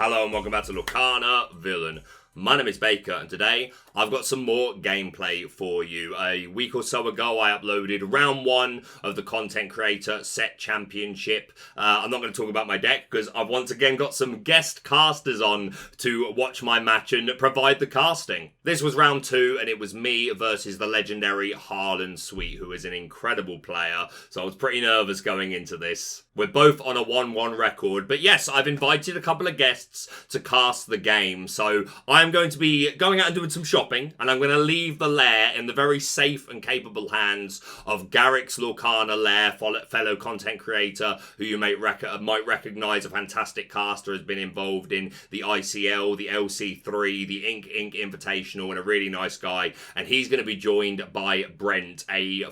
Hello and welcome back to Lorcana Villain. My name is Baker and today I've got some more gameplay for you. A week or so ago I uploaded round 1 of the Content Creator Set Championship. I'm not going to talk about my deck because I've once again got some guest casters on to watch my match and provide the casting. This was round 2 and it was me versus the legendary Harlan List, who is an incredible player, so I was pretty nervous going into this. We're both on a 1-1 record, but yes, I've invited a couple of guests to cast the game, so I'm going to be going out and doing some shopping, and I'm going to leave the Lair in the very safe and capable hands of Garrick's Lorcana Lair, fellow content creator, who you might recognise, a fantastic caster, has been involved in the ICL, the LC3, the Ink Invitational, and a really nice guy, and he's going to be joined by Brent, a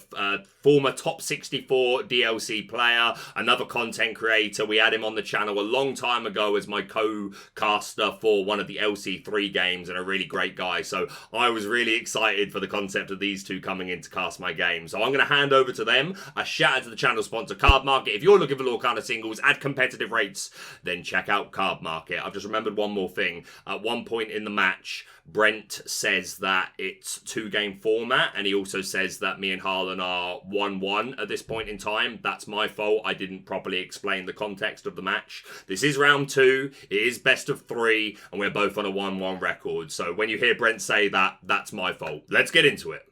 former top 64 DLC player, another content creator. We had him on the channel a long time ago as my co-caster for one of the LC3 games, and a really great guy. So I was really excited for the concept of these two coming in to cast my game. So I'm going to hand over to them. A shout out to the channel sponsor, Cardmarket. If you're looking for Lorcana singles at competitive rates, then check out Cardmarket. I've just remembered one more thing. At one point in the match, Brent says that it's 2-game format, and he also says that me and Harlan are 1-1 at this point in time. That's my fault. I didn't properly explain the context of the match. This is round 2. It is best of 3, and we're both on a 1-1 record. So when you hear Brent say that, that's my fault. Let's get into it.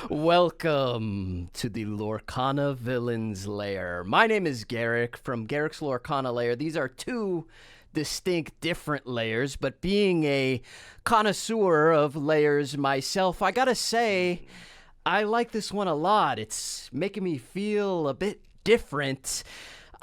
Welcome to the Lorcana Villain's Lair. My name is Garrick from Garrick's Lorcana Lair. These are two distinct different layers, but being a connoisseur of layers myself, I gotta say, I like this one a lot. It's making me feel a bit different.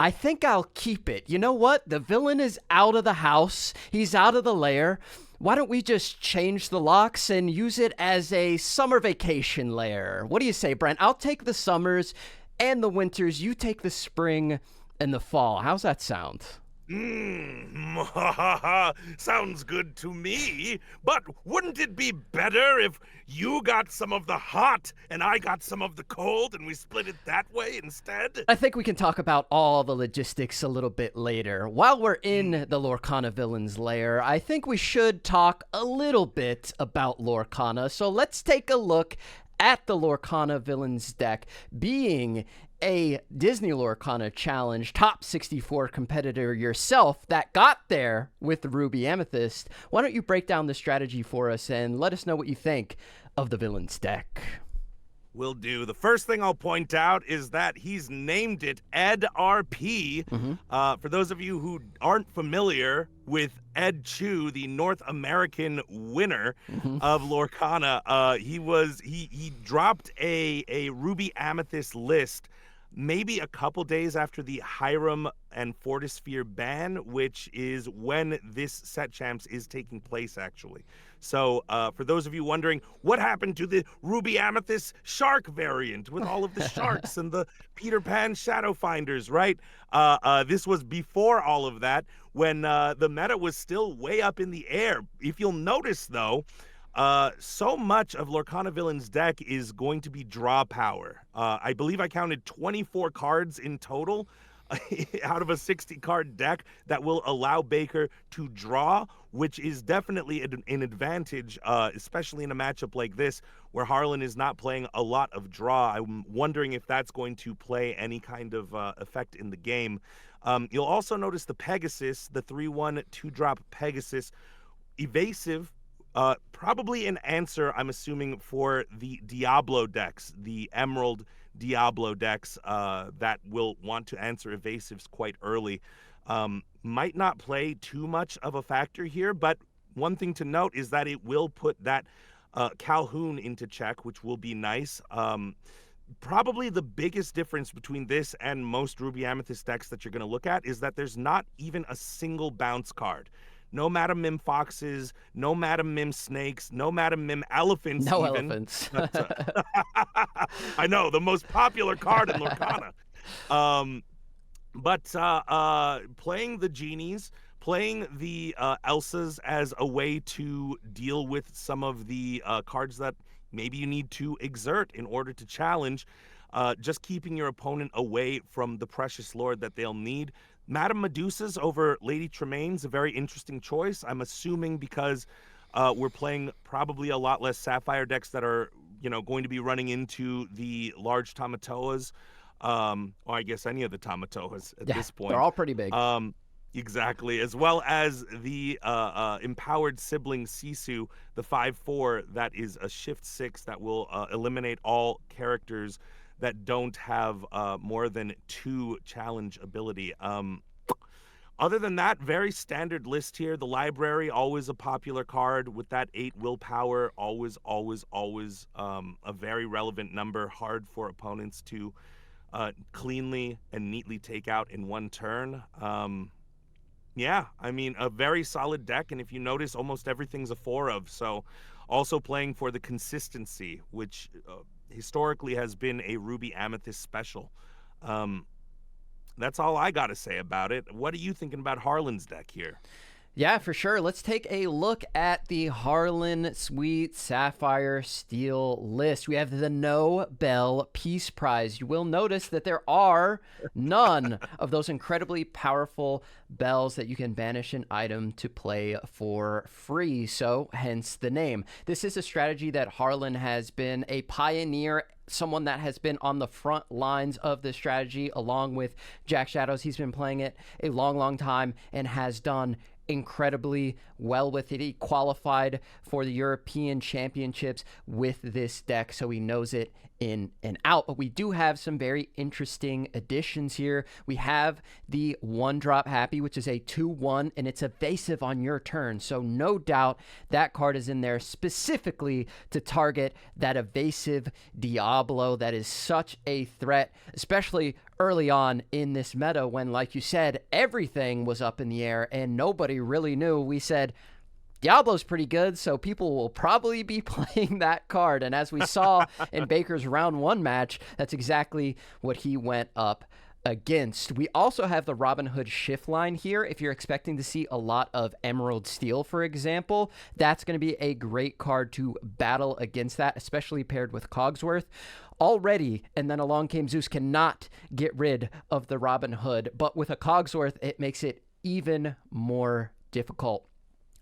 I think I'll keep it. You know what? The villain is out of the house. He's out of the lair. Why don't we just change the locks and use it as a summer vacation lair? What do you say, Brent? I'll take the summers and the winters. You take the spring and the fall. How's that sound? Sounds good to me, but wouldn't it be better if you got some of the hot and I got some of the cold and we split it that way instead? I think we can talk about all the logistics a little bit later. While we're in the Lorcana Villain's Lair, I think we should talk a little bit about Lorcana. So let's take a look at the Lorcana Villain's deck. Being a Disney Lorcana Challenge top 64 competitor yourself that got there with the Ruby Amethyst, why don't you break down the strategy for us and let us know what you think of the Villain's deck? Will do. The first thing I'll point out is that he's named it Ed RP. For those of you who aren't familiar with Ed Chu, the North American winner of Lorcana, he dropped a Ruby Amethyst list maybe a couple days after the Hiram and Fortisphere ban, which is when this set champs is taking place, actually. So for those of you wondering, what happened to the Ruby Amethyst Shark variant with all of the sharks and the Peter Pan Shadow Finders, right? This was before all of that, when the meta was still way up in the air. If you'll notice, though, so much of Lorcana Villain's deck is going to be draw power. I believe I counted 24 cards in total out of a 60-card deck that will allow Baker to draw, which is definitely an advantage, especially in a matchup like this where Harlan is not playing a lot of draw. I'm wondering if that's going to play any kind of effect in the game. You'll also notice the Pegasus, the 3/1 2-drop Pegasus, evasive. Probably an answer, I'm assuming, for the Diablo decks, the Emerald Diablo decks that will want to answer evasives quite early. Might not play too much of a factor here, but one thing to note is that it will put that Calhoun into check, which will be nice. Probably the biggest difference between this and most Ruby Amethyst decks that you're going to look at is that there's not even a single bounce card. No Madam Mim Foxes, no Madam Mim Snakes, no Madam Mim Elephants. No even. elephants. I know, the most popular card in Lorcana. But playing the genies, playing the Elsas as a way to deal with some of the cards that maybe you need to exert in order to challenge. just keeping your opponent away from the Precious Lord that they'll need. Madame Medusa's over Lady Tremaine's a very interesting choice. I'm assuming because we're playing probably a lot less Sapphire decks that are, going to be running into the large Tamatoas, or I guess any of the Tamatoas at this point. They're all pretty big. Exactly, as well as the empowered sibling Sisu, the 5/4 that is a shift 6 that will eliminate all characters that don't have more than 2 challenge ability. Other than that, very standard list here. The library, always a popular card with that 8 willpower, always a very relevant number, hard for opponents to cleanly and neatly take out in one turn. Yeah, I mean, a very solid deck, and if you notice, almost everything's a 4 of, so also playing for the consistency, which historically has been a Ruby Amethyst special. That's all I got to say about it. What are you thinking about Harlan's deck here? Yeah, for sure. Let's take a look at the Harlan Sweet Sapphire Steel list. We have the Nobel Peace Prize. You will notice that there are none of those incredibly powerful bells that you can banish an item to play for free, so hence the name. This is a strategy that Harlan has been a pioneer, someone that has been on the front lines of this strategy along with Jack Shadows. He's been playing it a long time and has done incredibly well with it. He qualified for the European Championships with this deck, so he knows it in and out. But we do have some very interesting additions here. We have the 1-drop Happy, which is a 2/1, and it's evasive on your turn. So no doubt that card is in there specifically to target that evasive Diablo that is such a threat, especially early on in this meta when, like you said, everything was up in the air and nobody really knew. We said, Diablo's pretty good, so people will probably be playing that card. And as we saw in Baker's round 1 match, that's exactly what he went up against. We also have the Robin Hood shift line here. If you're expecting to see a lot of Emerald Steel, for example, that's going to be a great card to battle against that, especially paired with Cogsworth. Already, and then along came Zeus, cannot get rid of the Robin Hood, but with a Cogsworth, it makes it even more difficult.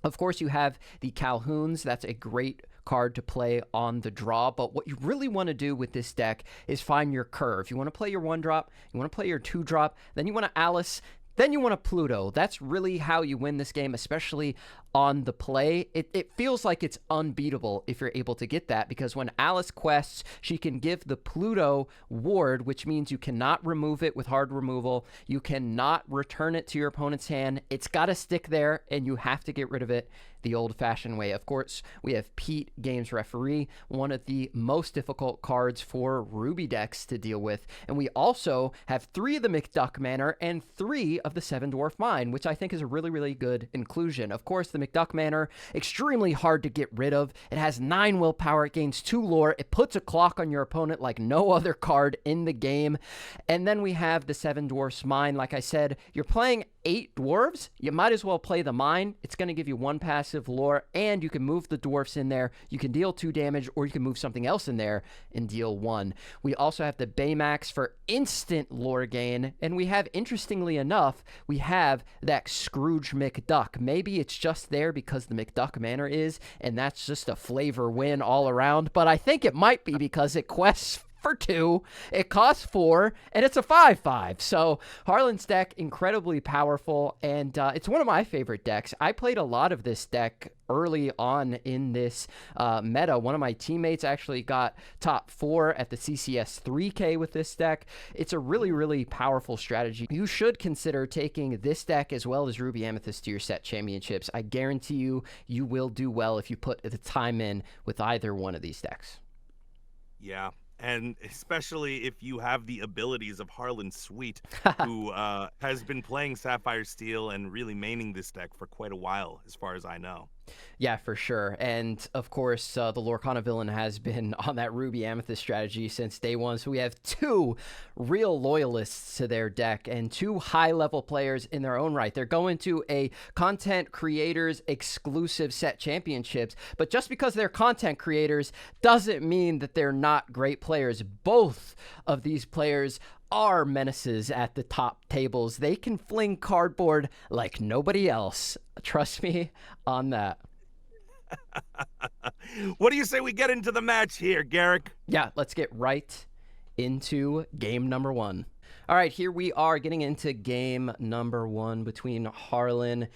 Of course, you have the Calhouns. That's a great card to play on the draw, but what you really want to do with this deck is find your curve. You want to play your 1-drop, you want to play your 2-drop, then you want to Alice, then you want to Pluto. That's really how you win this game, especially on the play. It feels like it's unbeatable if you're able to get that, because when Alice quests, she can give the Pluto ward, which means you cannot remove it with hard removal. You cannot return it to your opponent's hand. It's got to stick there, and you have to get rid of it the old-fashioned way. Of course, we have Pete, Games Referee, one of the most difficult cards for Ruby decks to deal with. And we also have 3 of the McDuck Manor and 3 of the Seven Dwarf Mine, which I think is a really good inclusion. Of course, the McDuck Manor, extremely hard to get rid of. It has 9 willpower, it gains 2 lore, it puts a clock on your opponent like no other card in the game. And then we have the Seven Dwarfs Mine. Like I said, you're playing 8 dwarves, you might as well play the mine. It's going to give you 1 passive lore, and you can move the dwarfs in there. You can deal 2 damage, or you can move something else in there and deal 1. We also have the Baymax for instant lore gain, and we have, interestingly enough, we have that Scrooge McDuck. Maybe it's just there because the McDuck Manor is, and that's just a flavor win all around, but I think it might be because it quests for 2, it costs 4, and it's a 5/5. So Harlan's deck, incredibly powerful, and it's one of my favorite decks. I played a lot of this deck early on in this meta. One of my teammates actually got top 4 at the CCS 3K with this deck. It's a really powerful strategy. You should consider taking this deck as well as Ruby Amethyst to your set championships. I guarantee you, you will do well if you put the time in with either one of these decks. Yeah. And especially if you have the abilities of Harlan Sweet, who has been playing Sapphire Steel and really maining this deck for quite a while, as far as I know. Yeah, for sure. And of course, the Lorcana Villain has been on that Ruby Amethyst strategy since day one. So we have two real loyalists to their deck and two high-level players in their own right. They're going to a content creators exclusive set championships, but just because they're content creators doesn't mean that they're not great players. Both of these players are menaces at the top tables. They can fling cardboard like nobody else. Trust me on that. What do you say we get into the match here, Garrick? Yeah, let's get right into game number one. All right, here we are getting into game number one between Harlan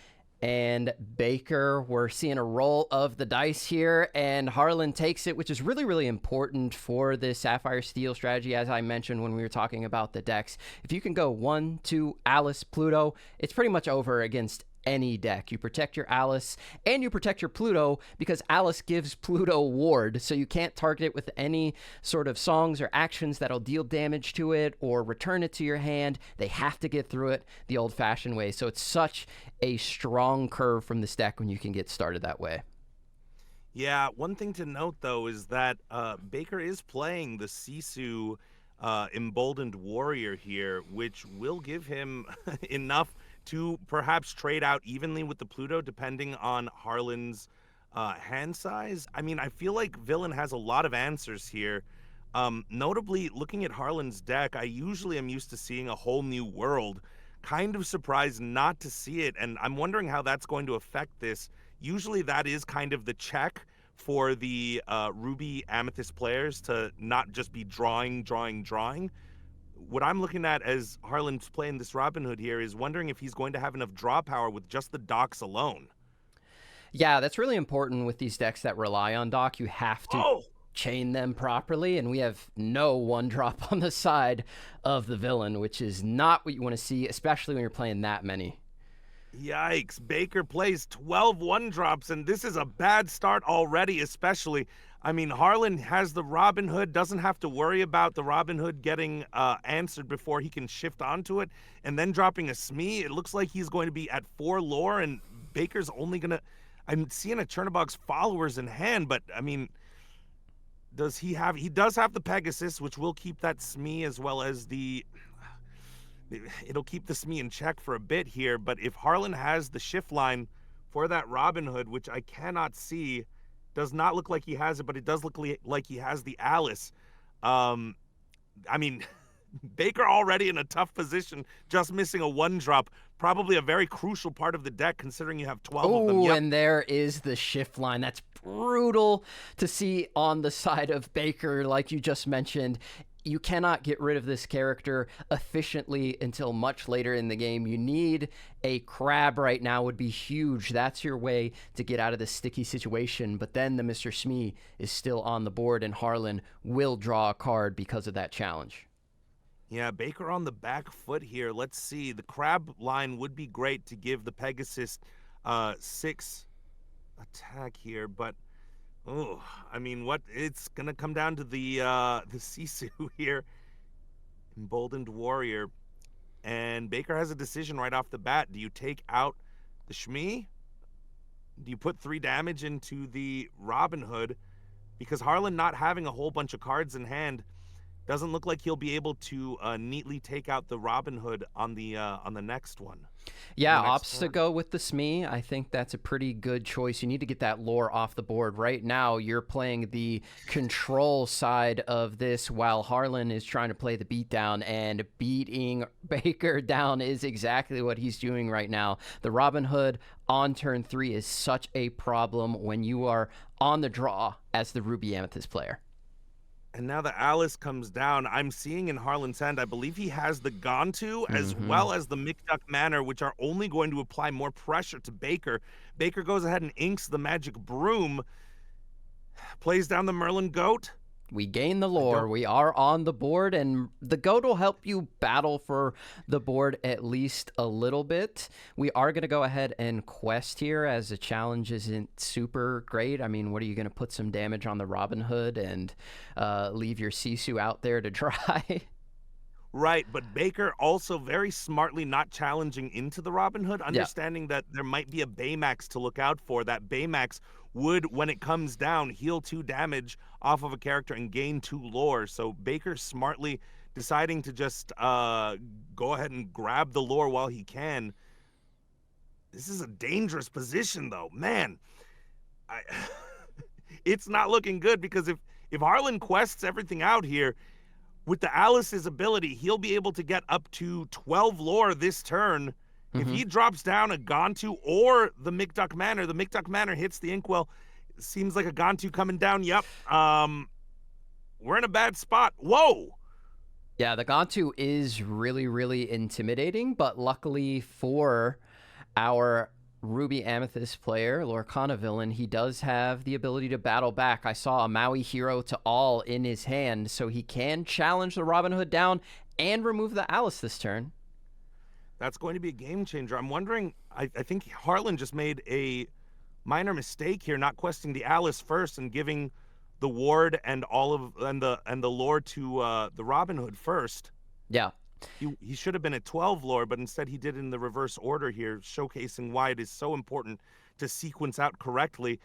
and Baker. We're seeing a roll of the dice here, and Harlan takes it, which is really, really important for this Sapphire Steel strategy, as I mentioned when we were talking about the decks. If you can go 1, 2, Alice, Pluto, it's pretty much over against any deck. You protect your Alice and you protect your Pluto because Alice gives Pluto ward, so you can't target it with any sort of songs or actions that'll deal damage to it or return it to your hand. They have to get through it the old-fashioned way, so it's such a strong curve from this deck when you can get started that way. Yeah, one thing to note, though, is that Baker is playing the Sisu Emboldened Warrior here, which will give him enough to perhaps trade out evenly with the Pluto, depending on Harlan's hand size. I mean, I feel like Villain has a lot of answers here. Notably, looking at Harlan's deck, I usually am used to seeing a whole new world. Kind of surprised not to see it, and I'm wondering how that's going to affect this. Usually that is kind of the check for the Ruby Amethyst players to not just be drawing. What I'm looking at as Harlan's playing this Robin Hood here is wondering if he's going to have enough draw power with just the docks alone. Yeah, that's really important with these decks that rely on dock. You have to chain them properly, and we have no one drop on the side of the Villain, which is not what you want to see, especially when you're playing that many. Yikes, Baker plays 12 one-drops, and this is a bad start already, especially. I mean, Harlan has the Robin Hood, doesn't have to worry about the Robin Hood getting answered before he can shift onto it, and then dropping a Smee. It looks like he's going to be at 4 lore, and Baker's only going to... I'm seeing a Chernobog's followers in hand, but, I mean, does he have... He does have the Pegasus, which will keep that Smee as well as the... It'll keep the Smee in check for a bit here, but if Harlan has the shift line for that Robin Hood, which I cannot see, does not look like he has it, but it does look like he has the Alice. I mean, Baker already in a tough position, just missing a 1-drop. Probably a very crucial part of the deck, considering you have 12 of them. Yep. And there is the shift line. That's brutal to see on the side of Baker, like you just mentioned. You cannot get rid of this character efficiently until much later in the game. You need a crab right now would be huge. That's your way to get out of this sticky situation. But then the Mr. Smee is still on the board, and Harlan will draw a card because of that challenge. Yeah, Baker on the back foot here. Let's see. The crab line would be great to give the Pegasus 6 attack here, but oh, I mean, what it's gonna come down to the Sisu here, Emboldened Warrior, and Baker has a decision right off the bat. Do you take out the Shmi? Do you put 3 damage into the Robin Hood? Because Harlan not having a whole bunch of cards in hand doesn't look like he'll be able to neatly take out the Robin Hood on the next one. Yeah, opts to go with the Smee. I think that's a pretty good choice. You need to get that lore off the board. Right now, you're playing the control side of this while Harlan is trying to play the beatdown, and beating Baker down is exactly what he's doing right now. The Robin Hood on turn 3 is such a problem when you are on the draw as the Ruby Amethyst player. And now the Alice comes down. I'm seeing in Harlan's hand, I believe he has the Gantu as well as the Micduck Manor, which are only going to apply more pressure to Baker. Baker goes ahead and inks the Magic Broom, plays down the Merlin Goat. We gain the lore. We are on the board, and the goat will help you battle for the board at least a little bit. We are going to go ahead and quest here, as the challenge isn't super great. I mean, what are you going to put some damage on the Robin Hood and leave your Sisu out there to dry? Right, but Baker also very smartly not challenging into the Robin Hood, understanding that there might be a Baymax to look out for. That Baymax would, when it comes down, heal 2 damage off of a character and gain 2 lore. So Baker smartly deciding to just go ahead and grab the lore while he can. This is a dangerous position, though. Man, it's not looking good, because if Harlan quests everything out here, with the Alice's ability, he'll be able to get up to 12 lore this turn. If he drops down a Gontu or the Micduck Manor hits the Inkwell. Seems like a Gontu coming down. Yep. We're in a bad spot. Whoa! Yeah, the Gontu is really, really intimidating, but luckily for our Ruby Amethyst player, Lorcana Villain, he does have the ability to battle back. I saw a Maui Hero to all in his hand, so he can challenge the Robin Hood down and remove the Alice this turn. That's going to be a game changer. I'm wondering, I think Harlan just made a minor mistake here, not questing the Alice first and giving the ward and the lore to the Robin Hood first. Yeah. He should have been at 12 lore, but instead he did it in the reverse order here, showcasing why it is so important to sequence out correctly.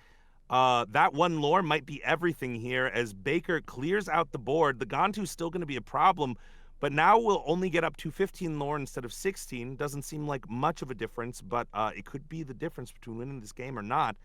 That 1 lore might be everything here as Baker clears out the board. The Gontu's still going to be a problem, but now we'll only get up to 15 lore instead of 16. Doesn't seem like much of a difference, but it could be the difference between winning this game or not.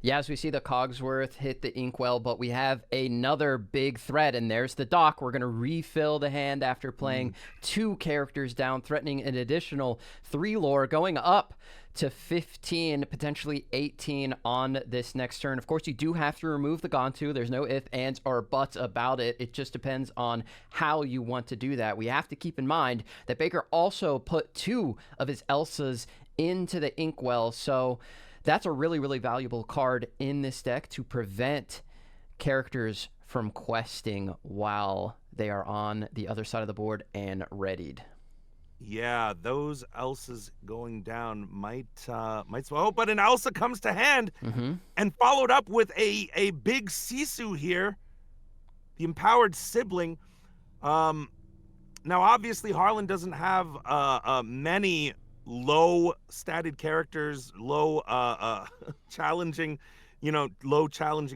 Yeah, as we see the Cogsworth hit the Inkwell, but we have another big threat, and there's the dock. We're going to refill the hand after playing 2 characters down, threatening an additional 3 lore, going up to 15, potentially 18 on this next turn. Of course, you do have to remove the Gontu. There's no ifs, ands, or buts about it. It just depends on how you want to do that. We have to keep in mind that Baker also put 2 of his Elsas into the Inkwell, so that's a really, really valuable card in this deck to prevent characters from questing while they are on the other side of the board and readied. Yeah, those Elsas going down might swell. But an Elsa comes to hand and followed up with a big Sisu here, the empowered sibling. Now, obviously, Harlan doesn't have many low statted characters, low challenging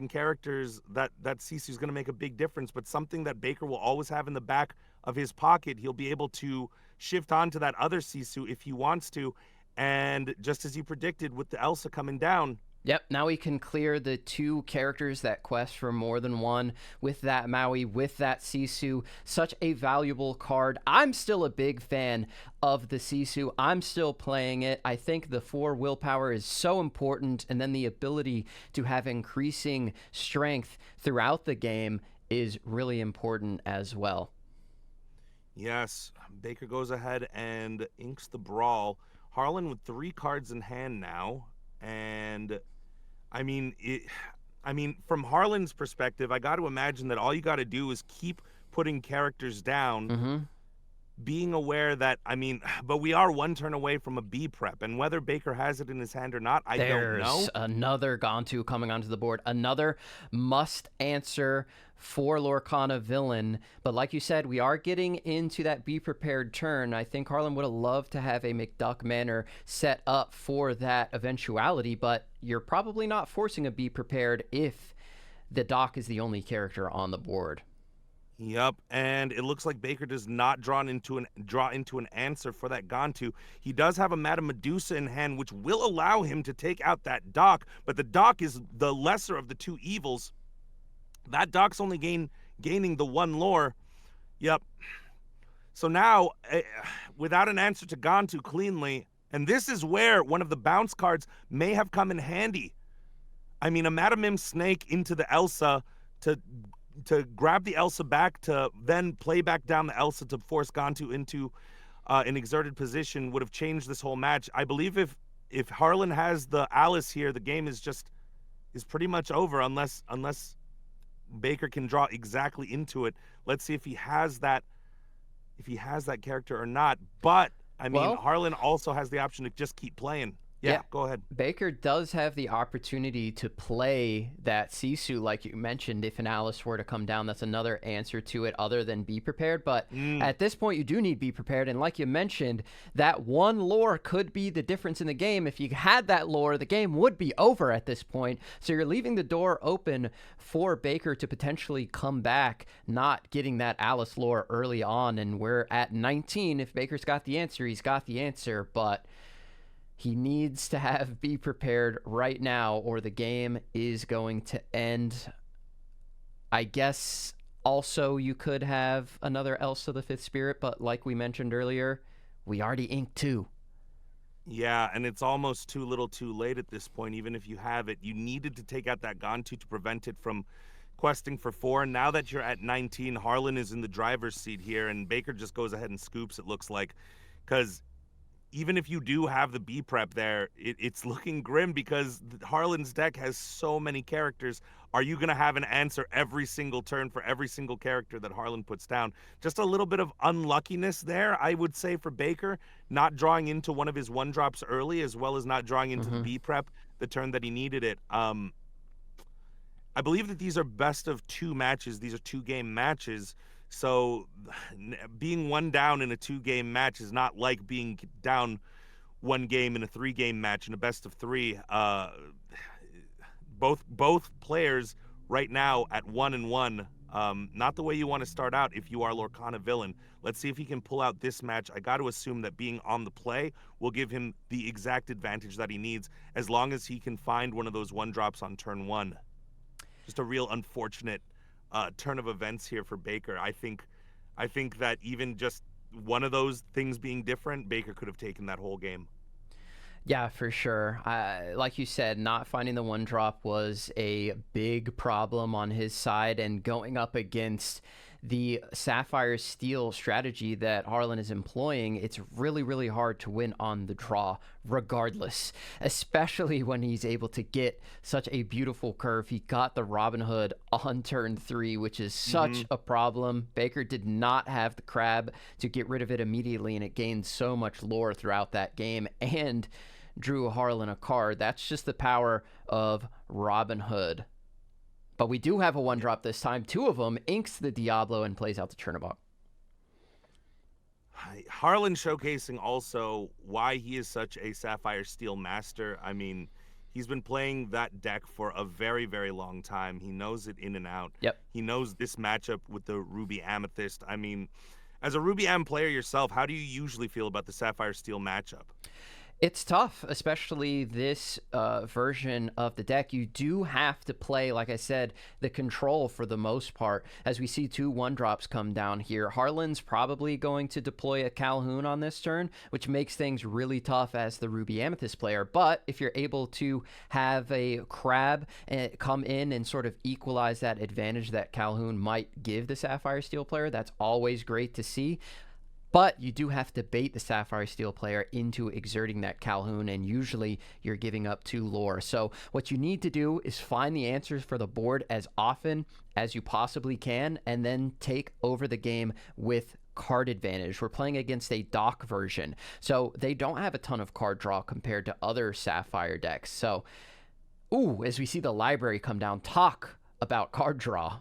characters that Sisu is going to make a big difference, but something that Baker will always have in the back of his pocket. He'll be able to shift on to that other Sisu if he wants to, and just as you predicted with the Elsa coming down. Yep, now we can clear the 2 characters that quest for more than 1 with that Maui, with that Sisu. Such a valuable card. I'm still a big fan of the Sisu. I'm still playing it. I think the 4 willpower is so important, and then the ability to have increasing strength throughout the game is really important as well. Yes, Baker goes ahead and inks the Brawl. Harlan with 3 cards in hand now, and I mean, from Harlan's perspective, I got to imagine that all you got to do is keep putting characters down, being aware that, but we are 1 turn away from a B prep, and whether Baker has it in his hand or not, I don't know. There's another Gontu coming onto the board, another must answer for Lorcana Villain. But like you said, we are getting into that be prepared turn. I think Harlan would have loved to have a Micduck Manor set up for that eventuality, but you're probably not forcing a be prepared if the dock is the only character on the board. Yep, and it looks like Baker does not draw into an answer for that Gontu. He does have a Madame Medusa in hand, which will allow him to take out that dock, but the dock is the lesser of the 2 evils. That dock's only gaining the 1 lore. Yep. So now, without an answer to Gontu cleanly, and this is where one of the bounce cards may have come in handy. A Madame Mim Snake into the Elsa to grab the Elsa back, to then play back down the Elsa to force Gontu into an exerted position would have changed this whole match. I believe if Harlan has the Alice here, the game is pretty much over unless Baker can draw exactly into it. Let's see if he has that character or not. But Harlan also has the option to just keep playing. Yeah, go ahead. Baker does have the opportunity to play that Sisu, like you mentioned, if an Alice were to come down. That's another answer to it other than be prepared. But at this point, you do need be prepared. And like you mentioned, that one lore could be the difference in the game. If you had that lore, the game would be over at this point. So you're leaving the door open for Baker to potentially come back, not getting that Alice lore early on. And we're at 19. If Baker's got the answer, he's got the answer. But he needs to have be prepared right now or the game is going to end. I guess also you could have another Elsa the Fifth Spirit, but like we mentioned earlier, we already inked 2. Yeah, and it's almost too little too late at this point. Even if you have it, you needed to take out that Gantu to prevent it from questing for 4. And now that you're at 19, Harlan is in the driver's seat here, and Baker just goes ahead and scoops, it looks like, because even if you do have the B prep there, it's looking grim because Harlan's deck has so many characters. Are you going to have an answer every single turn for every single character that Harlan puts down? Just a little bit of unluckiness there, I would say, for Baker, not drawing into one of his 1-drops early, as well as not drawing into the B prep the turn that he needed it. I believe that these are best of 2 matches. These are 2-game matches. So being 1 down in a 2-game match is not like being down 1 game in a 3-game match in a best of 3. Both players right now at 1-1. Not the way you want to start out if you are Lorcana Villain. Let's see if he can pull out this match. I got to assume that being on the play will give him the exact advantage that he needs, as long as he can find one of those 1-drops on turn 1. Just a real unfortunate turn of events here for Baker. I think that even just one of those things being different, Baker could have taken that whole game. Yeah, for sure. Like you said, not finding the 1-drop was a big problem on his side, and going up against the Sapphire Steel strategy that Harlan is employing, it's really, really hard to win on the draw regardless, especially when he's able to get such a beautiful curve. He got the Robin Hood on turn 3, which is such a problem. Baker did not have the crab to get rid of it immediately, and it gained so much lore throughout that game and drew Harlan a card. That's just the power of Robin Hood. But we do have a 1-drop this time. 2 of them, inks the Diablo and plays out the Chernobog. Harlan showcasing also why he is such a Sapphire Steel master. I mean, he's been playing that deck for a very, very long time. He knows it in and out. Yep. He knows this matchup with the Ruby Amethyst. I mean, as a Ruby Am player yourself, how do you usually feel about the Sapphire Steel matchup? It's tough, especially this version of the deck. You do have to play, like I said, the control for the most part. As we see 2 1-drops come down here, Harlan's probably going to deploy a Calhoun on this turn, which makes things really tough as the Ruby Amethyst player. But if you're able to have a crab come in and sort of equalize that advantage that Calhoun might give the Sapphire Steel player, that's always great to see. But you do have to bait the Sapphire Steel player into exerting that Calhoun, and usually you're giving up 2 lore. So what you need to do is find the answers for the board as often as you possibly can, and then take over the game with card advantage. We're playing against a dock version, so they don't have a ton of card draw compared to other Sapphire decks. So, as we see the library come down, talk about card draw.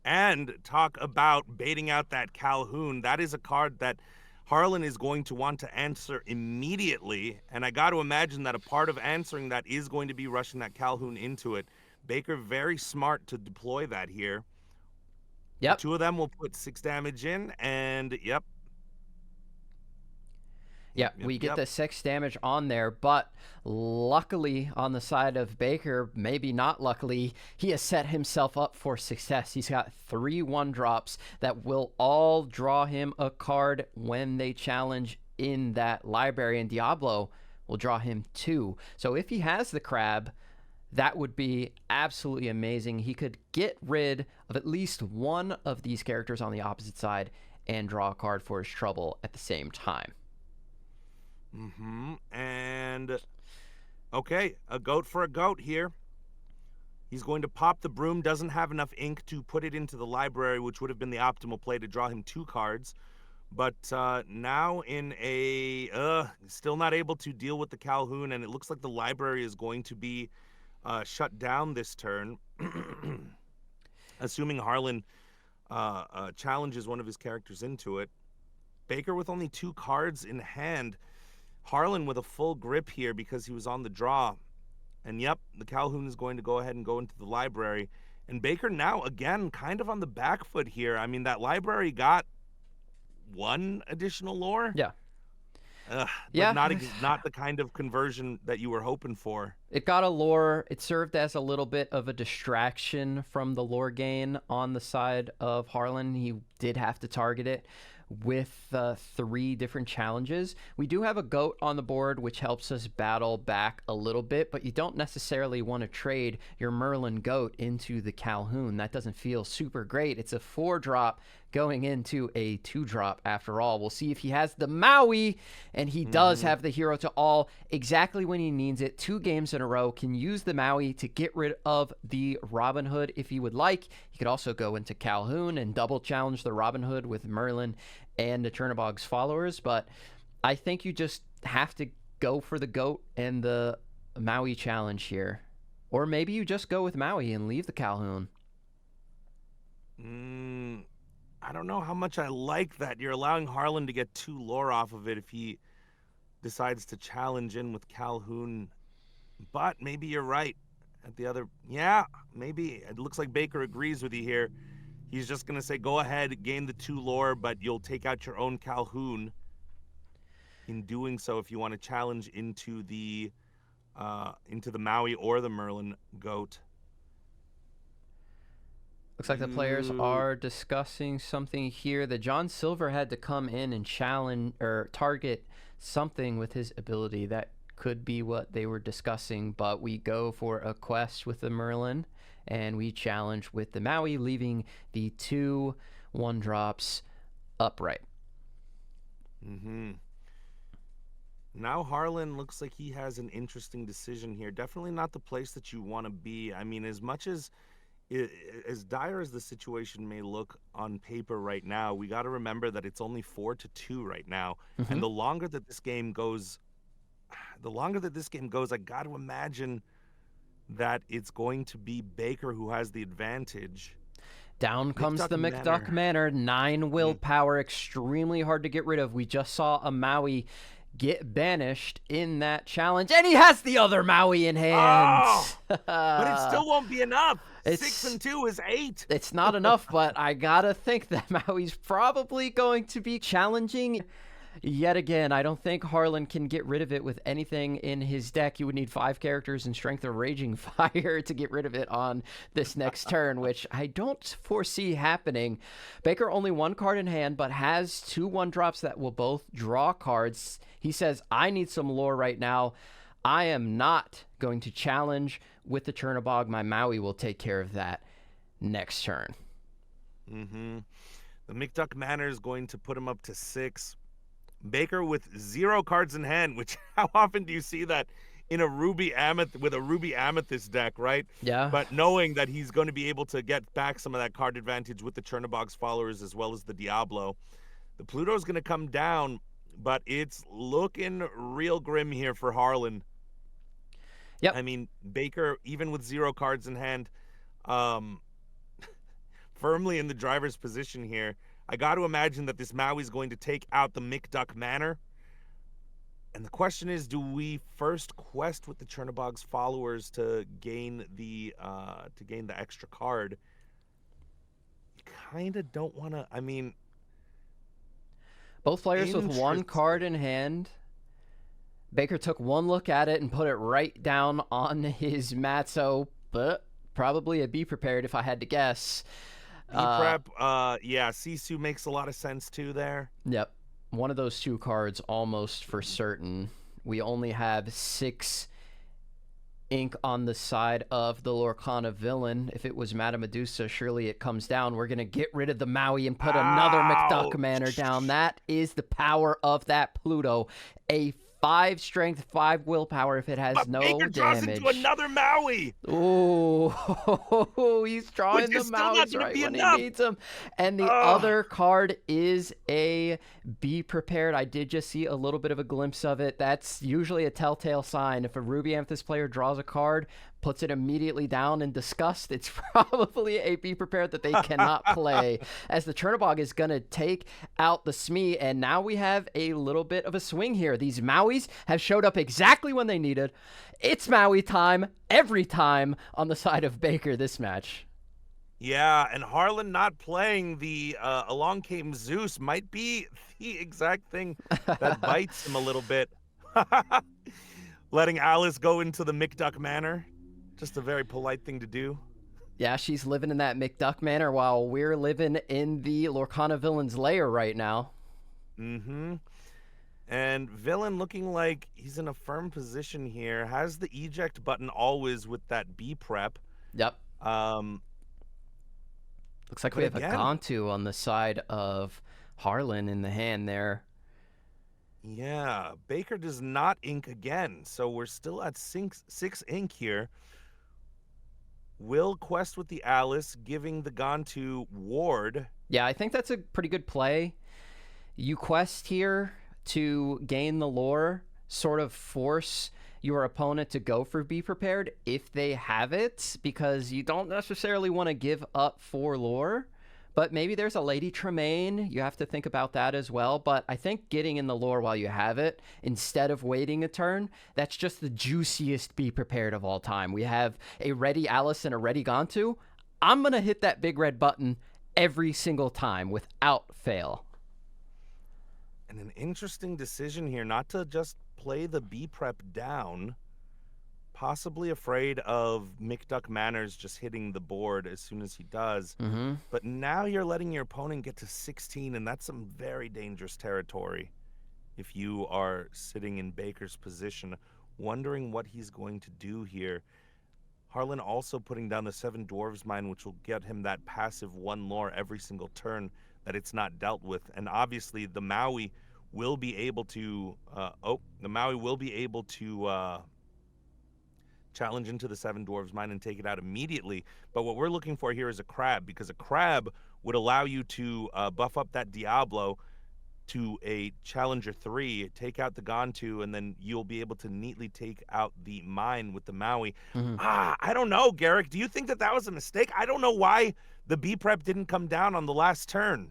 And talk about baiting out that Calhoun. That is a card that Harlan is going to want to answer immediately. And I got to imagine that a part of answering that is going to be rushing that Calhoun into it. Baker, very smart to deploy that here. Yep. The 2 of them will put 6 damage in, and yep. Yeah, we get the 6 damage on there, but luckily on the side of Baker, maybe not luckily, he has set himself up for success. He's got 3 1-drops that will all draw him a card when they challenge in that library, and Diablo will draw him 2. So if he has the crab, that would be absolutely amazing. He could get rid of at least one of these characters on the opposite side and draw a card for his trouble at the same time. And okay, a goat for a goat here. He's going to pop the broom, doesn't have enough ink to put it into the library, which would have been the optimal play to draw him 2 cards. But now in a still not able to deal with the Calhoun, and it looks like the library is going to be shut down this turn, assuming Harlan challenges one of his characters into it. Baker with only 2 cards in hand. Harlan with a full grip here because he was on the draw. And yep, the Calhoun is going to go ahead and go into the library. And Baker now, again, kind of on the back foot here. I mean, that library got 1 additional lore. Yeah. Yeah. Not the kind of conversion that you were hoping for. It got a lore. It served as a little bit of a distraction from the lore gain on the side of Harlan. He did have to target it with 3 different challenges. We do have a goat on the board, which helps us battle back a little bit, but you don't necessarily want to trade your Merlin goat into the Calhoun. That doesn't feel super great. It's a 4-drop going into a 2-drop after all. We'll see if he has the Maui, and he does have the Hero to All exactly when he needs it. 2 games in a row, can use the Maui to get rid of the Robin Hood if he would like. He could also go into Calhoun and double challenge the Robin Hood with Merlin and the Chernobog's followers, but I think you just have to go for the goat and the Maui challenge here. Or maybe you just go with Maui and leave the Calhoun. I don't know how much I like that. You're allowing Harlan to get 2 lore off of it if he decides to challenge in with Calhoun. But maybe you're right. At the other, yeah, maybe. It looks like Baker agrees with you here. He's just going to say, go ahead, gain the 2 lore, but you'll take out your own Calhoun. In doing so, if you want to challenge into the Maui or the Merlin goat. Looks like the players are discussing something here. That John Silver had to come in and challenge or target something with his ability. That could be what they were discussing, but we go for a quest with the Merlin, and we challenge with the Maui, leaving the 2 1-drops upright. Now Harlan looks like he has an interesting decision here. Definitely not the place that you want to be. I mean, as much as dire as the situation may look on paper right now, we got to remember that it's only 4-2 right now. And the longer that this game goes, I got to imagine that it's going to be Baker who has the advantage. Down comes the McDuck Manor. 9 willpower, extremely hard to get rid of. We just saw a Maui get banished in that challenge, and he has the other Maui in hand. But it still won't be enough. 6 and 2 is 8. It's not enough, but I gotta think that Maui's probably going to be challenging yet again. I don't think Harlan can get rid of it with anything in his deck. You would need 5 characters and Strength of Raging Fire to get rid of it on this next turn, which I don't foresee happening. Baker only 1 card in hand, but has 2 1-drops that will both draw cards. He says, I need some lore right now. I am not going to challenge with the Chernobog. My Maui will take care of that next turn. The McDuck Manor is going to put him up to 6. Baker with 0 cards in hand, which how often do you see that in a Ruby Amethyst deck, right? Yeah. But knowing that he's going to be able to get back some of that card advantage with the Chernobog's followers as well as the Diablo. The Pluto's going to come down, but it's looking real grim here for Harlan. Yep. I mean, Baker, even with 0 cards in hand, firmly in the driver's position here. I got to imagine that this Maui's going to take out the McDuck Manor. And the question is, do we first quest with the Chernobog's followers to gain the extra card? You kind of don't want to. I mean, both players with 1 card in hand. Baker took 1 look at it and put it right down on his mat. So, but probably a be prepared if I had to guess. Prep, yeah, Sisu makes a lot of sense too there. Yep. One of those 2 cards almost for certain. We only have 6 ink on the side of the Lorcana Villain. If it was Madame Medusa, surely it comes down. We're going to get rid of the Maui and put another McDuck Manor down. That is the power of that Pluto. A 5 strength, 5 willpower if it has But no Baker draws damage. into another Maui. Ooh, he's drawing Which the is still not Mauis gonna right be when enough. he needs them. And the other card is a Be Prepared. I did just see a little bit of a glimpse of it. That's usually a telltale sign. If a Ruby Amethyst player draws a card, puts it immediately down in disgust, it's probably a Be Prepared that they cannot play, as the Chernobog is going to take out the Smee, and now we have a little bit of a swing here. These Mauis have showed up exactly when they needed. It's Maui time every time on the side of Baker this match. Yeah, and Harlan not playing the Along Came Zeus might be the exact thing that bites him a little bit. Letting Alice go into the McDuck Manor. Just a very polite thing to do. Yeah, she's living in that McDuck Manor while we're living in the Lorcana Villain's lair right now. Mm-hmm. And Villain looking like he's in a firm position here. Has the eject button always with that B prep. Yep. Looks like we have again, a Gantu on the side of Harlan in the hand there. Yeah, Baker does not ink again, so we're still at 6 ink here. Will quest with the Alice, giving the Gantu ward. Yeah, I think that's a pretty good play. You quest here to gain the lore, sort of force your opponent to go for Be Prepared if they have it, because you don't necessarily want to give up 4 lore. But maybe there's a Lady Tremaine. You have to think about that as well. But I think getting in the lore while you have it, instead of waiting a turn, that's just the juiciest Be Prepared of all time. We have a ready Alice and a ready Gantu. I'm going to hit that big red button every single time without fail. And an interesting decision here, not to just play the B prep down, possibly afraid of McDuck Manors just hitting the board as soon as he does. Mm-hmm. But now you're letting your opponent get to 16, and that's some very dangerous territory if you are sitting in Baker's position, wondering what he's going to do here. Harlan also putting down the 7 Dwarves Mine, which will get him that passive 1 lore every single turn that it's not dealt with. And obviously the Maui will be able to challenge into the 7 Dwarves Mine and take it out immediately. But what we're looking for here is a crab, because a crab would allow you to buff up that Diablo to a Challenger 3, take out the Gantu, and then you'll be able to neatly take out the mine with the Maui. Mm-hmm. I don't know, Garrick. Do you think that was a mistake? I don't know why the B prep didn't come down on the last turn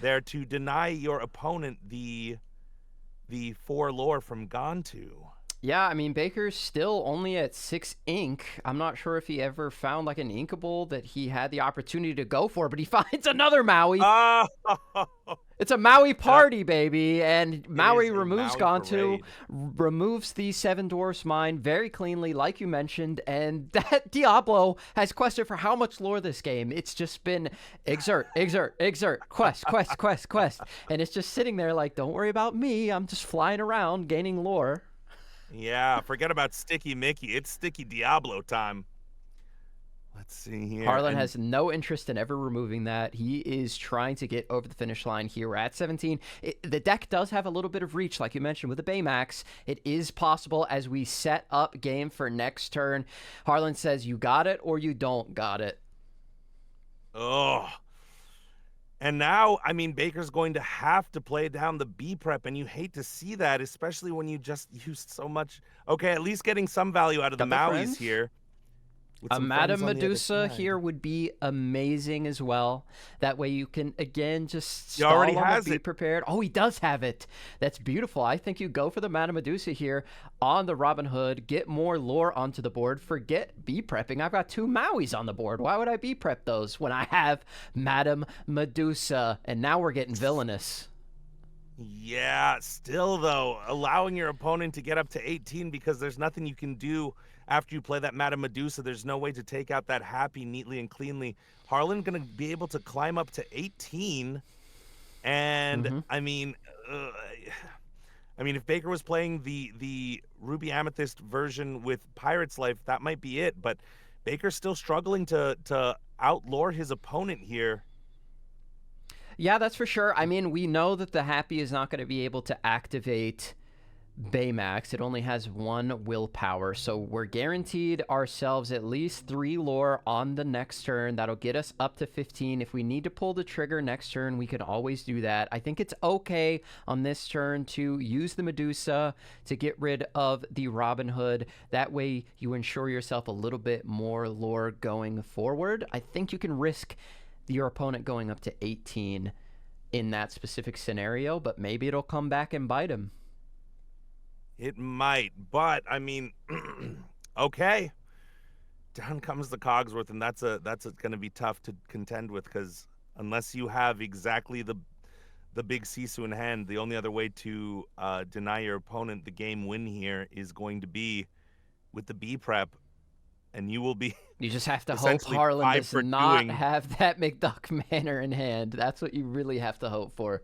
there to deny your opponent the 4 lore from Gantu. Yeah, I mean, Baker's still only at 6 ink. I'm not sure if he ever found like an inkable that he had the opportunity to go for, but he finds another Maui. It's a Maui party, baby. And Maui removes Gantu, removes the 7 Dwarfs Mine very cleanly, like you mentioned. And that Diablo has quested for how much lore this game. It's just been exert, quest. And it's just sitting there like, don't worry about me. I'm just flying around gaining lore. Yeah, forget about Sticky Mickey. It's Sticky Diablo time. Let's see here. Harlan has no interest in ever removing that. He is trying to get over the finish line here. We're at 17. The deck does have a little bit of reach, like you mentioned, with the Baymax. It is possible as we set up game for next turn. Harlan says, you got it or you don't got it. Oh. And now, I mean, Baker's going to have to play down the B prep, and you hate to see that, especially when you just used so much. Okay, at least getting some value out of the Mauis here. A Madame Medusa here would be amazing as well. That way you can, again, just stall he already on has the Be Prepared. Oh, he does have it. That's beautiful. I think you go for the Madame Medusa here on the Robin Hood, get more lore onto the board, forget Be Prepping. I've got 2 Mauis on the board. Why would I Be Prep those when I have Madame Medusa? And now we're getting villainous. Yeah, still, though, allowing your opponent to get up to 18 because there's nothing you can do after you play that Madame Medusa. There's no way to take out that Happy neatly and cleanly. Harlan going to be able to climb up to 18. And, I mean, if Baker was playing the Ruby Amethyst version with Pirate's Life, that might be it. But Baker's still struggling to outlore his opponent here. Yeah, that's for sure. I mean, we know that the Happy is not going to be able to activate Baymax. It only has 1 willpower, so we're guaranteed ourselves at least 3 lore on the next turn. That'll get us up to 15. If we need to pull the trigger next turn, we can always do that. I think it's okay on this turn to use the Medusa to get rid of the Robin Hood. That way you ensure yourself a little bit more lore going forward. I think you can risk your opponent going up to 18 in that specific scenario, but maybe it'll come back and bite him. It might, but I mean, okay. Down comes the Cogsworth, and that's going to be tough to contend with, because unless you have exactly the big Sisu in hand, the only other way to deny your opponent the game win here is going to be with the B prep, and you will be. You just have to hope Harlan does not have that McDuck Manor in hand. That's what you really have to hope for.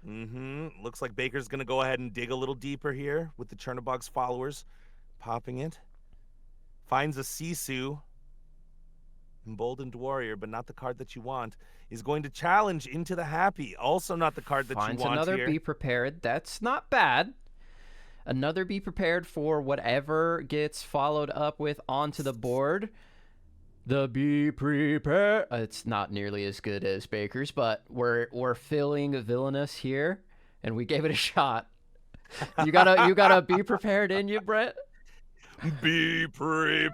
Looks like Baker's going to go ahead and dig a little deeper here with the Chernobog's followers. Popping it. Finds a Sisu. Emboldened Warrior, but not the card that you want. Is going to challenge into the Happy. Also not the card that you want here. Finds another Be Prepared. That's not bad. Another Be Prepared for whatever gets followed up with onto the board. The Be Prepared. It's not nearly as good as Baker's, but we're feeling villainous here, and we gave it a shot. You gotta be prepared in you, Brent. Be prepared.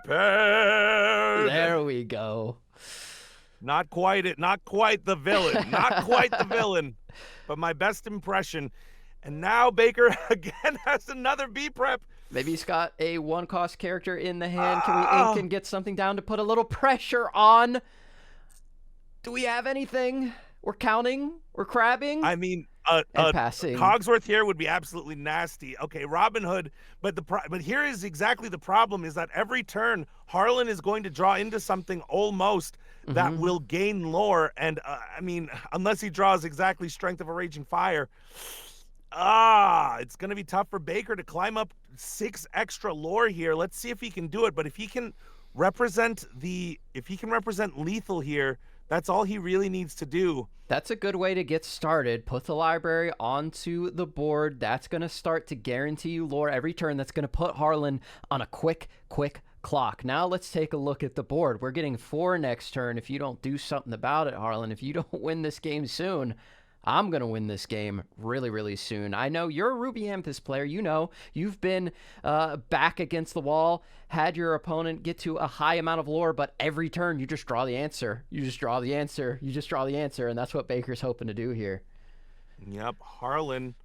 There we go. Not quite the villain. Not quite the villain, but my best impression. And now Baker again has another B prep. Maybe he's got a 1-cost character in the hand. Can we ink and get something down to put a little pressure on? Do we have anything? We're counting. We're crabbing. I mean, passing. Cogsworth here would be absolutely nasty. Okay, Robin Hood, but here is exactly the problem: is that every turn Harlan is going to draw into something almost that will gain lore, and I mean, unless he draws exactly Strength of a Raging Fire. It's going to be tough for Baker to climb up 6 extra lore here. Let's see if he can do it. But if he can represent lethal here, that's all he really needs to do. That's a good way to get started. Put the library onto the board. That's going to start to guarantee you lore every turn. That's going to put Harlan on a quick clock. Now let's take a look at the board. We're getting 4 next turn. If you don't do something about it, Harlan, if you don't win this game soon, I'm going to win this game really, really soon. I know you're a Ruby Amethyst player. You know, you've been back against the wall, had your opponent get to a high amount of lore, but every turn you just draw the answer. You just draw the answer. You just draw the answer, and that's what Baker's hoping to do here. Yep, Harlan.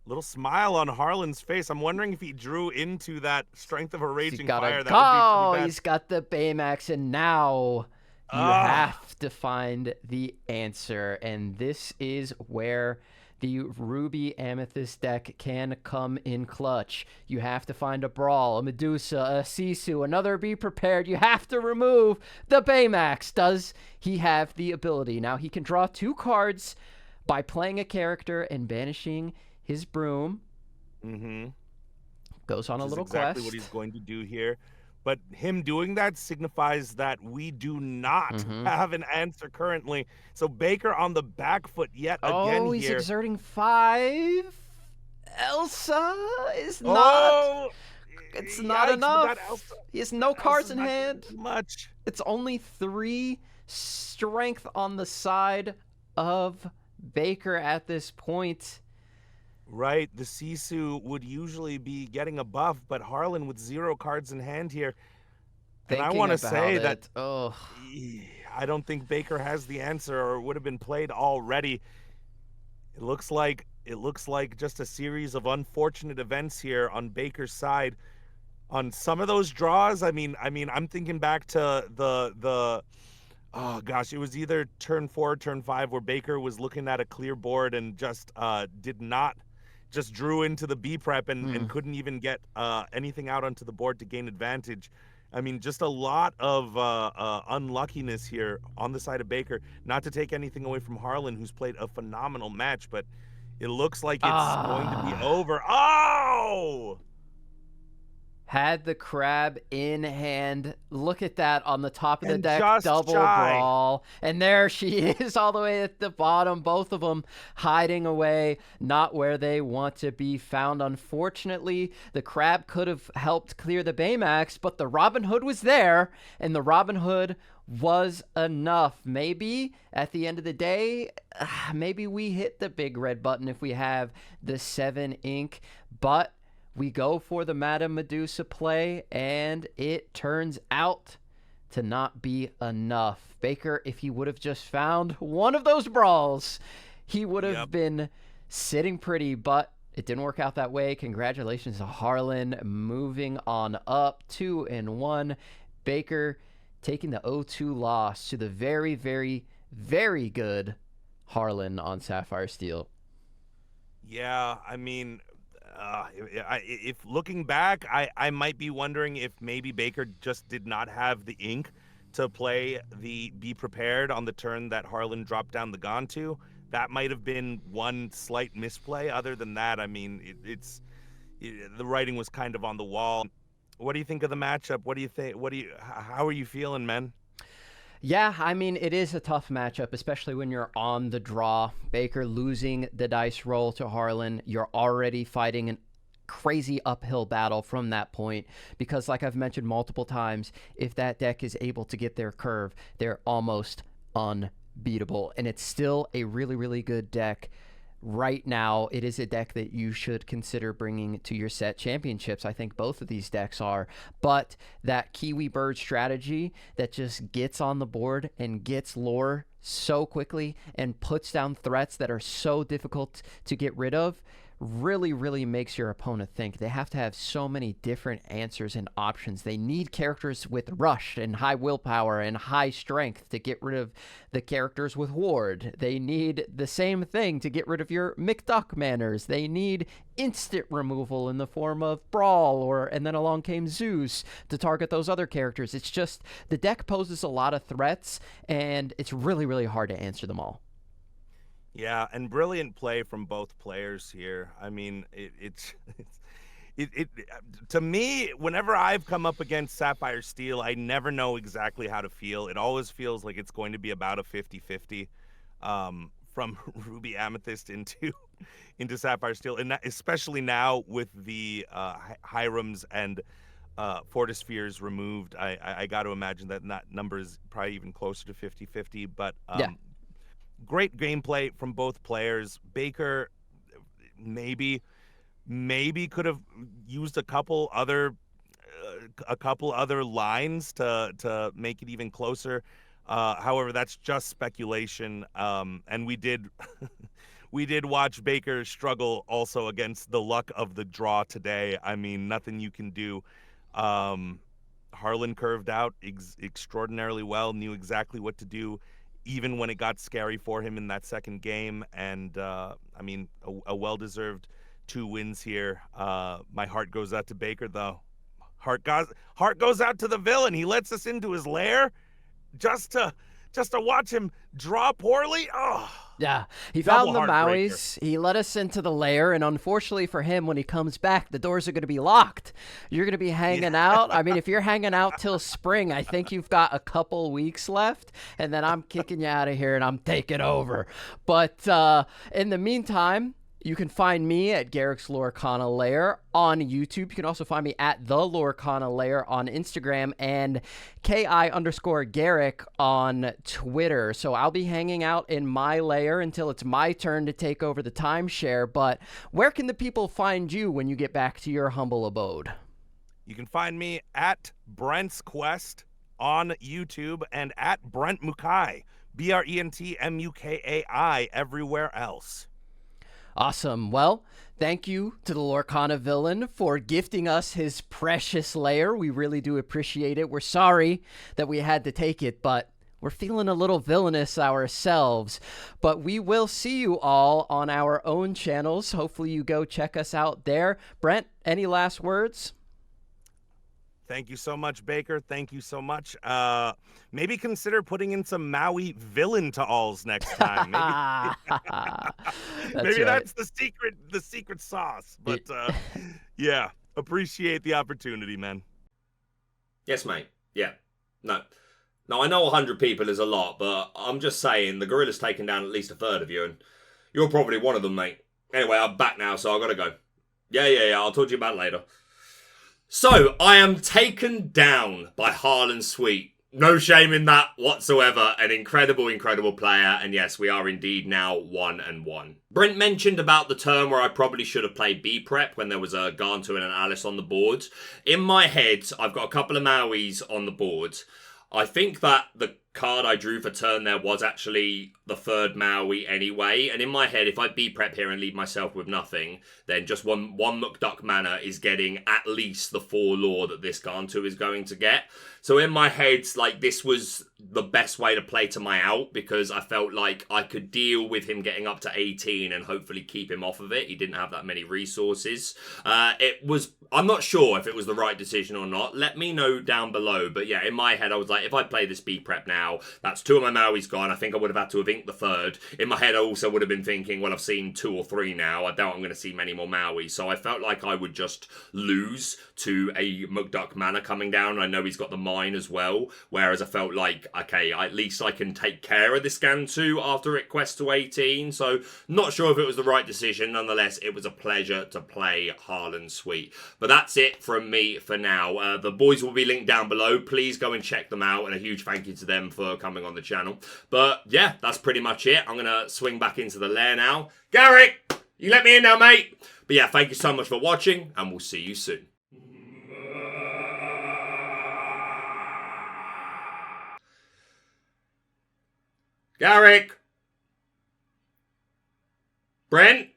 Little smile on Harlan's face. I'm wondering if he drew into that Strength of a Raging Fire. That would be pretty bad. He's got the Baymax, and now you have to find the answer, and this is where the Ruby Amethyst deck can come in clutch. You have to find a Brawl, a Medusa, a Sisu, another Be Prepared. You have to remove the Baymax. Does he have the ability? Now he can draw 2 cards by playing a character and banishing his broom. Goes on a little quest. Exactly what he's going to do here. But him doing that signifies that we do not have an answer currently. So Baker on the back foot yet again he's here. exerting 5. Elsa is not. It's not enough. He has no cards in hand. Much. It's only 3 strength on the side of Baker at this point. Right, the Sisu would usually be getting a buff, but Harlan with 0 cards in hand here. And I want to say that I don't think Baker has the answer, or would have been played already. It looks like just a series of unfortunate events here on Baker's side. On some of those draws, I mean, I'm thinking back to the oh gosh, it was either turn 4 or turn 5 where Baker was looking at a clear board and just just drew into the B prep and couldn't even get anything out onto the board to gain advantage. I mean, just a lot of unluckiness here on the side of Baker. Not to take anything away from Harlan, who's played a phenomenal match, but it looks like it's going to be over. Oh! had the crab in hand. Look at that on the top of the And deck, just double shy. brawl. And there she is all the way at the bottom, both of them hiding away, not where they want to be found. Unfortunately, the crab could have helped clear the Baymax, but the Robin Hood was there, and the Robin Hood was enough. Maybe at the end of the day, maybe we hit the big red button if we have the 7 ink, but we go for the Madame Medusa play, and it turns out to not be enough. Baker, if he would have just found one of those brawls, he would have been sitting pretty, but it didn't work out that way. Congratulations to Harlan, moving on up 2-1. Baker taking the 0-2 loss to the very, very, very good Harlan on Sapphire Steel. Yeah, I mean, if looking back, I might be wondering if maybe Baker just did not have the ink to play the Be Prepared on the turn that Harlan dropped down the Gontu. That might have been one slight misplay. Other than that, I mean, the writing was kind of on the wall. What do you think of the matchup? What do you think? How are you feeling, man? Yeah, I mean, it is a tough matchup, especially when you're on the draw. Baker losing the dice roll to Harlan. You're already fighting an crazy uphill battle from that point because, like I've mentioned multiple times, if that deck is able to get their curve, they're almost unbeatable. And it's still a really, really good deck. Right now, it is a deck that you should consider bringing to your set championships. I think both of these decks are. But that KIWI Bird strategy that just gets on the board and gets lore so quickly and puts down threats that are so difficult to get rid of really, really makes your opponent think. They have to have so many different answers and options. They need characters with rush and high willpower and high strength to get rid of the characters with ward. They need the same thing to get rid of your McDuck manners. They need instant removal in the form of Brawl, and then along came Zeus to target those other characters. It's just, the deck poses a lot of threats, and it's really, really hard to answer them all. Yeah, and brilliant play from both players here. I mean, to me, whenever I've come up against Sapphire Steel, I never know exactly how to feel. It always feels like it's going to be about a 50-50 from Ruby Amethyst into Sapphire Steel, and especially now with the Hyrams and Fortispheres removed. I got to imagine that number is probably even closer to 50-50, but yeah. Great gameplay from both players. Baker maybe could have used a couple other lines to make it even closer. However, that's just speculation. And we did watch Baker struggle also against the luck of the draw today. I mean, nothing you can do. Harlan curved out extraordinarily well, knew exactly what to do, even when it got scary for him in that second game. And I mean, a well-deserved 2 wins here. My heart goes out to Baker, though. Heart goes out to the villain. He lets us into his lair just to watch him draw poorly. Oh, yeah, he found the Mauis. He let us into the lair, and unfortunately for him, when he comes back, the doors are going to be locked. You're going to be hanging out. I mean, if you're hanging out till spring, I think you've got a couple weeks left, and then I'm kicking you out of here, and I'm taking over. But in the meantime, you can find me at Garrick's Lorcana Lair on YouTube. You can also find me at the Lorcana Lair on Instagram and KI_Garrick on Twitter. So I'll be hanging out in my lair until it's my turn to take over the timeshare. But where can the people find you when you get back to your humble abode? You can find me at Brent's Quest on YouTube and at Brent Mukai, BRENTMUKAI, everywhere else. Awesome. Well, thank you to the Lorcana Villain for gifting us his precious lair. We really do appreciate it. We're sorry that we had to take it, but we're feeling a little villainous ourselves. But we will see you all on our own channels. Hopefully you go check us out there. Brent, any last words? Thank you so much, Baker. Thank you so much. Maybe consider putting in some Maui villain to alls next time. Maybe that's the secret sauce. But yeah, Appreciate the opportunity, man. Yes, mate. Yeah. No. No, I know 100 people is a lot, but I'm just saying the gorilla's taken down at least a third of you, and you're probably one of them, mate. Anyway, I'm back now, so I've got to go. Yeah. I'll talk to you about it later. So, I am taken down by Harlan Sweet. No shame in that whatsoever. An incredible player. And yes, we are indeed now 1-1. Brent mentioned about the turn where I probably should have played B-Prep when there was a Garntu and an Alice on the board. In my head, I've got a couple of Mauis on the board. I think that the card I drew for turn there was actually the third Maui anyway. And in my head, if I B-Prep here and leave myself with nothing, then just one McDuck mana is getting at least the 4 lore that this Garntu is going to get. So in my head, like, this was the best way to play to my out, because I felt like I could deal with him getting up to 18 and hopefully keep him off of it. He didn't have that many resources. I'm not sure if it was the right decision or not. Let me know down below. But yeah, in my head, I was like, if I play this B-Prep now, that's 2 of my Maui's gone. I think I would have had to have inked the third. In my head, I also would have been thinking, well, I've seen 2 or 3 now. I doubt I'm going to see many more Maui. So I felt like I would just lose to a McDuck mana coming down. I know he's got the mine as well. Whereas I felt like, okay, at least I can take care of this Gantu after it quests to 18. So not sure if it was the right decision. Nonetheless, it was a pleasure to play Harlan Sweet. But that's it from me for now. The boys will be linked down below. Please go and check them out. And a huge thank you to them for coming on the channel. But yeah, that's pretty much it. I'm going to swing back into the lair now. Garrick, you let me in now, mate. But yeah, thank you so much for watching, and we'll see you soon. Garrick. Brent.